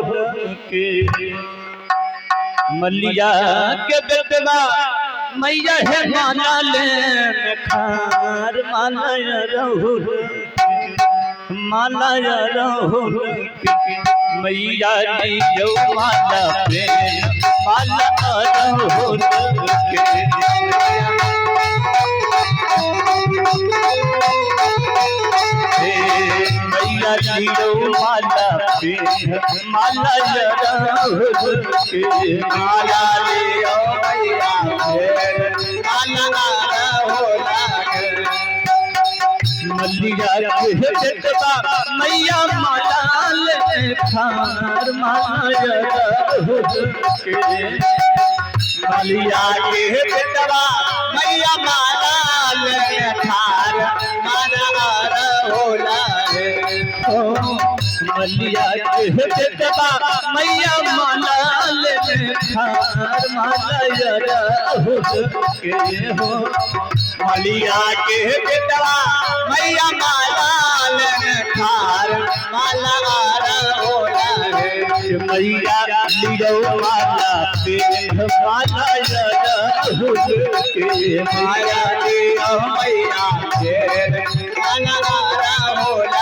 के मलिया के बेटवा मैया है माला ले खार माला राहुल के मैया ली जो माला पे माला राहुल के मैया ली जो माला पे माला राहुल के माला ले ओ मैया माला राहुल मलिया के बेटवा मैया माला ले खार माला राहुल के मलिया के बेटवा मैया माला ले खार माला राहुल मलिया के बेटवा मैया माला ले खार माला राहुल के हो मलिया के बेटवा मैया माला ले खार माला राहुल मैया लियो माला पे माला राहुल के माया लियो मैया के माला राहुल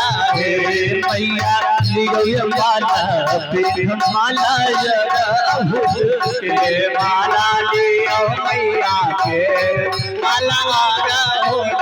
मैया लियो माला पे माला राहुल के माला लियो मैया के माला राहुल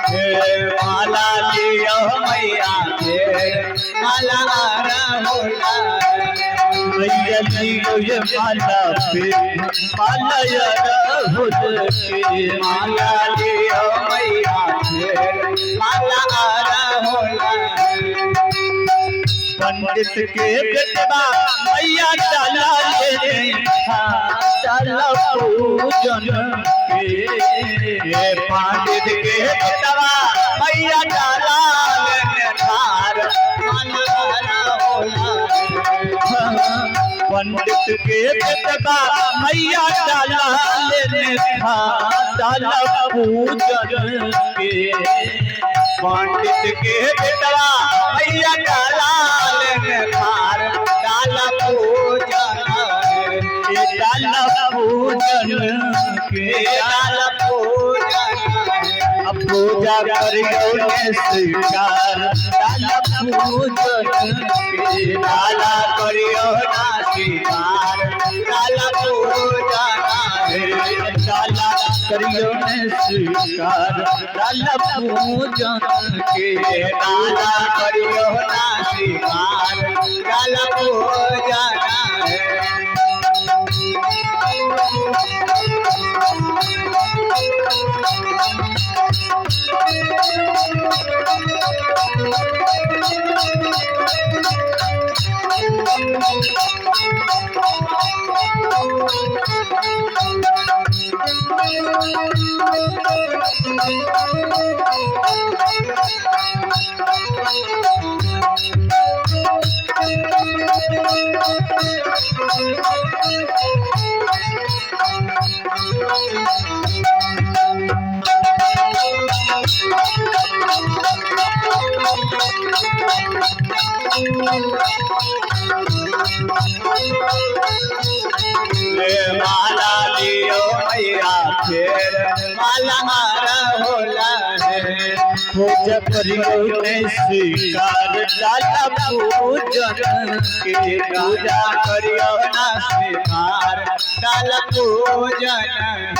माला लियो मैया के माला राहुल मैया लियो माला पे माला राहुल के माला लियो मैया के माला राहुल पंडित के बेटवा मैया डाला ले डाला पूजन के पंडित के बेटवा मैया डाला ले खार माला राहुल पंडित के बेटवा मैया डाला ले डाला पूजन के पंडित के बेटवा मैया डाला ले खार डाला पूजन डाला पूजन के डाला पूजन पूजा करियो ने स्वीकार डाला पूजन के डाला करियो ना स्वीकार डाला पूजन डाला करियो ने स्वीकार डाला पूजन के डाला करियो ना स्वीकार डाला पूजन माला लियो मैया फिर माला राहुल पूजा करियो ने स्वीकार डाला पूजन के पूजा करियो ना स्वीकार डाला पूजन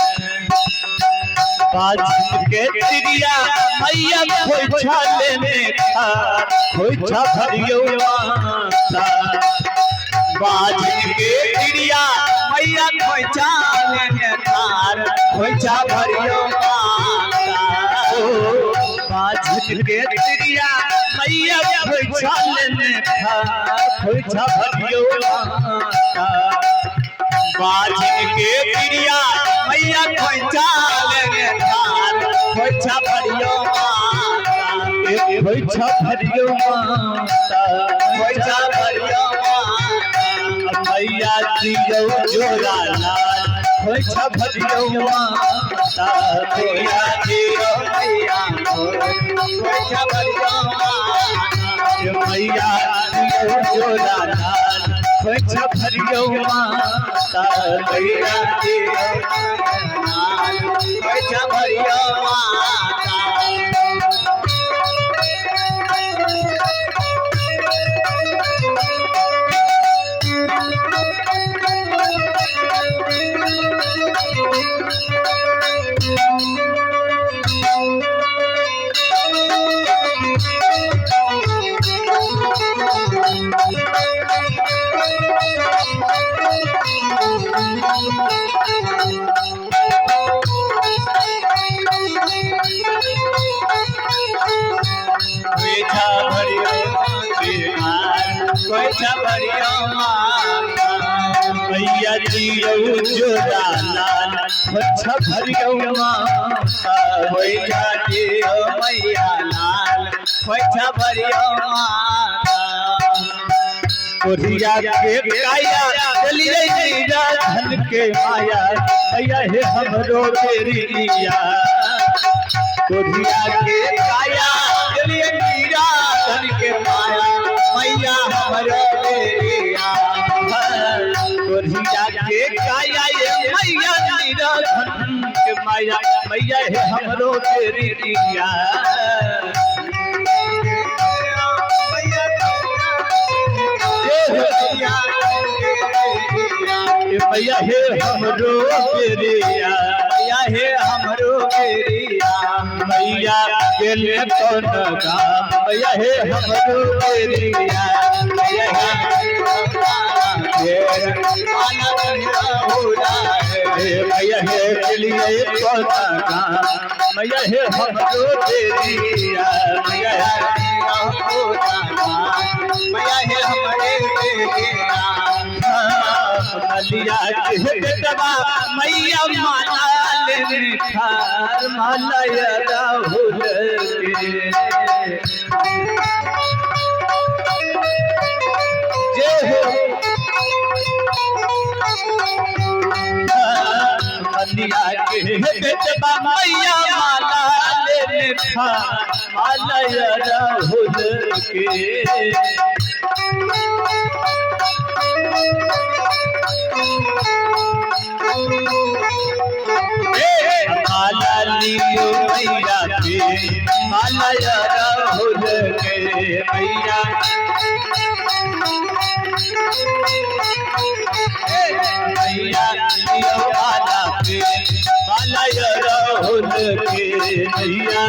बाजी के तिरिया मैया खोइछा लेने खा खोइछा भरियो माता बाजी के तिरिया मैया खोइछा लेने थार खोइछा भरियो माता जिनके तिरिया मैया खोइछा लेने खोइछा भरियो माता बाजिन के तिरिया मैया खोइछा लेने थार खोइछा भरियो माता खोइछा भरियो माता खोइछा भरियो माता मैया दियो जोरा लाल खोइछा भरियो माता मैया दियो मैया खोइछा भरियो माता मैया दियो जोरा लाल खोइछा भरियो माता मैया दियो लाल खोइछा भरियो माता खोइछा भरियो खोइछा भरियो माता मैया दियो जोरा लाल खोइछा भरियो माता खोइछा दियो मैया लाल खोइछा भरियो माता कोरिया के काया चलिए नीरा धन के माया मैया हे हमरो बेरिया कोरिया के काया चलिए मीरा धन के माया मैया हमरो बेरिया कोरिया के काया ये मैया नीरा धन के माया मैया हे हमरो बेरिया मैया हे हमरो बेरिया मैया हे हमरो बेरिया मैया गेले कौन काम मैया हे हमरो बेरिया मैया हे मैया हे गेलिए कौन काम मैया हे हमरो बेरिया मैया हे हमरे बेरिया मलिया के बेटवा मैया माला लेने खार माला राहुल के जय हो मलिया के बेटवा मैया माला लेने खार माला राहुल के माला लियो मैया के माला राहुल के मैया मैया लियो माला के माला राहुल के मैया